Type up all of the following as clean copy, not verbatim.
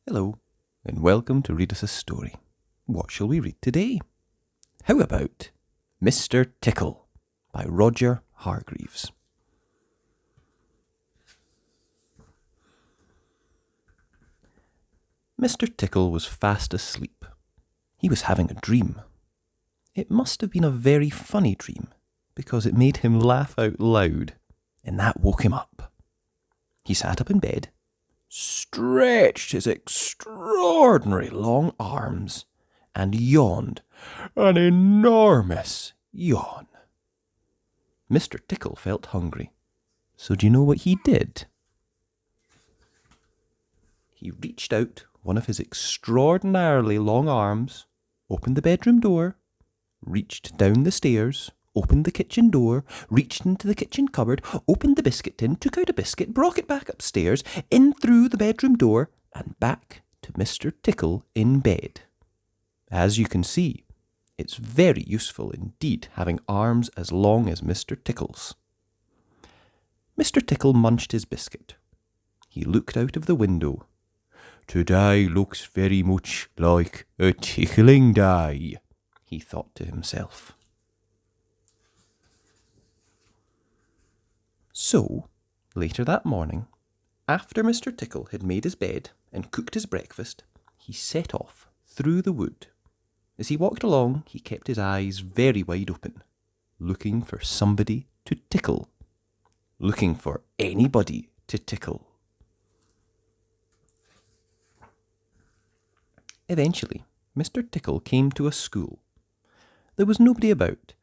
Hello, and welcome to Read Us a Story. What shall we read today? How about Mr. Tickle by Roger Hargreaves. Mr. Tickle was fast asleep. He was having a dream. It must have been a very funny dream, because it made him laugh out loud, and that woke him up. He sat up in bed, stretched his extraordinary long arms, and yawned an enormous yawn. Mr. Tickle felt hungry, so do you know what he did? He reached out one of his extraordinarily long arms, opened the bedroom door, reached down the stairs, opened the kitchen door, reached into the kitchen cupboard, opened the biscuit tin, took out a biscuit, brought it back upstairs, in through the bedroom door, and back to Mr. Tickle in bed. As you can see, it's very useful indeed having arms as long as Mr. Tickle's. Mr. Tickle munched his biscuit. He looked out of the window. "Today looks very much like a tickling day," he thought to himself. So, later that morning, after Mr. Tickle had made his bed and cooked his breakfast, he set off through the wood. As he walked along, he kept his eyes very wide open, looking for somebody to tickle, looking for anybody to tickle. Eventually, Mr. Tickle came to a school. There was nobody about,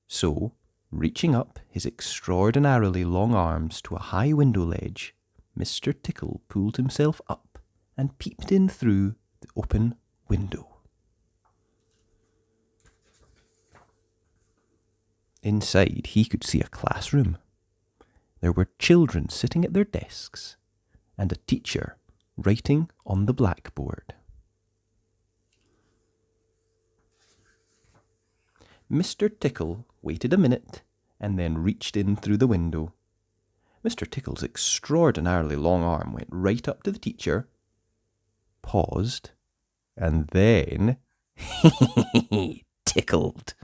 so, reaching up his extraordinarily long arms to a high window ledge, Mr. Tickle pulled himself up and peeped in through the open window. Inside, he could see a classroom. There were children sitting at their desks and a teacher writing on the blackboard. Mr. Tickle waited a minute and then reached in through the window. Mr. Tickle's extraordinarily long arm went right up to the teacher, paused, and then tickled.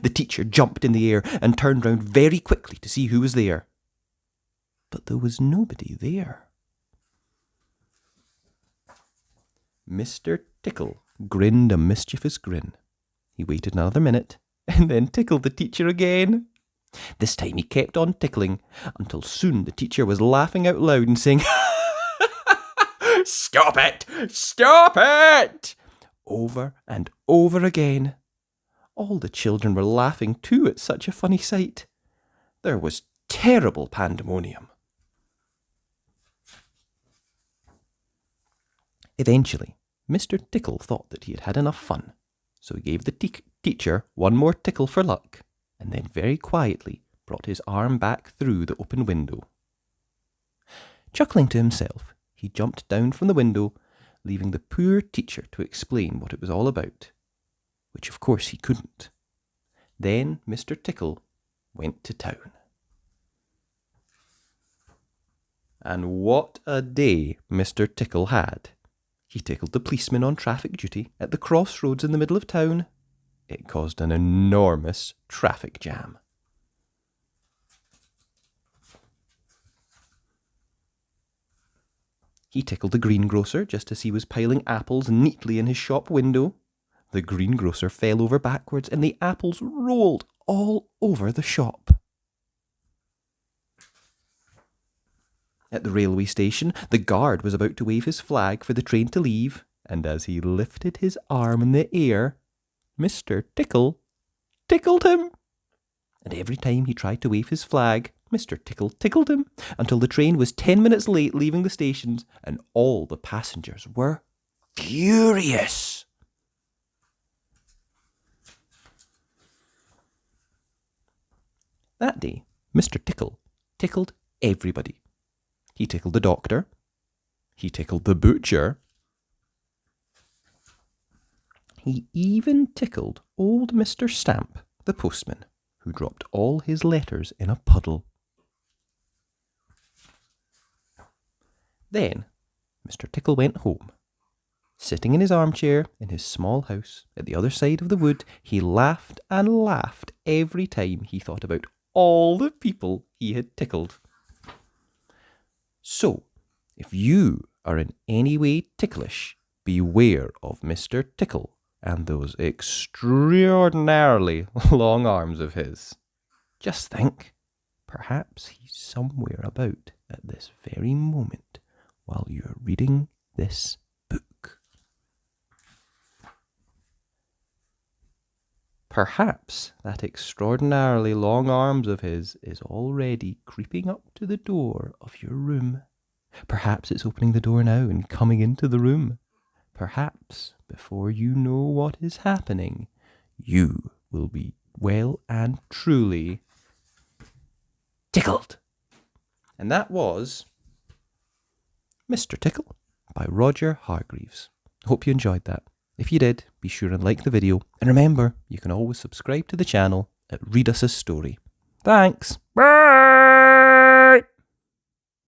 The teacher jumped in the air and turned round very quickly to see who was there. But there was nobody there. Mr. Tickle grinned a mischievous grin. He waited another minute and then tickled the teacher again. This time he kept on tickling until soon the teacher was laughing out loud and saying, "Stop it! Stop it!" over and over again. All the children were laughing too at such a funny sight. There was terrible pandemonium. Eventually, Mr. Tickle thought that he had had enough fun, so he gave the teacher one more tickle for luck, and then very quietly brought his arm back through the open window. Chuckling to himself, he jumped down from the window, leaving the poor teacher to explain what it was all about, which of course he couldn't. Then Mr. Tickle went to town. And what a day Mr. Tickle had. He tickled the policeman on traffic duty at the crossroads in the middle of town. It caused an enormous traffic jam. He tickled the greengrocer just as he was piling apples neatly in his shop window. The greengrocer fell over backwards and the apples rolled all over the shop. At the railway station, the guard was about to wave his flag for the train to leave, and as he lifted his arm in the air, Mr. Tickle tickled him. And every time he tried to wave his flag, Mr. Tickle tickled him, until the train was 10 minutes late leaving the stations, and all the passengers were furious. That day, Mr. Tickle tickled everybody. He tickled the doctor. He tickled the butcher. He even tickled old Mr. Stamp, the postman, who dropped all his letters in a puddle. Then Mr. Tickle went home, Sitting in his armchair in his small house at the other side of the wood, he laughed and laughed every time he thought about all the people he had tickled. So, if you are in any way ticklish, beware of Mr. Tickle and those extraordinarily long arms of his. Just think, perhaps he's somewhere about at this very moment while you're reading this book. Perhaps that extraordinarily long arms of his is already creeping up to the door of your room. Perhaps it's opening the door now and coming into the room. Perhaps, before you know what is happening, you will be well and truly tickled. And that was Mr. Tickle by Roger Hargreaves. Hope you enjoyed that. If you did, be sure and like the video. And remember, you can always subscribe to the channel at Read Us a Story. Thanks. Bye.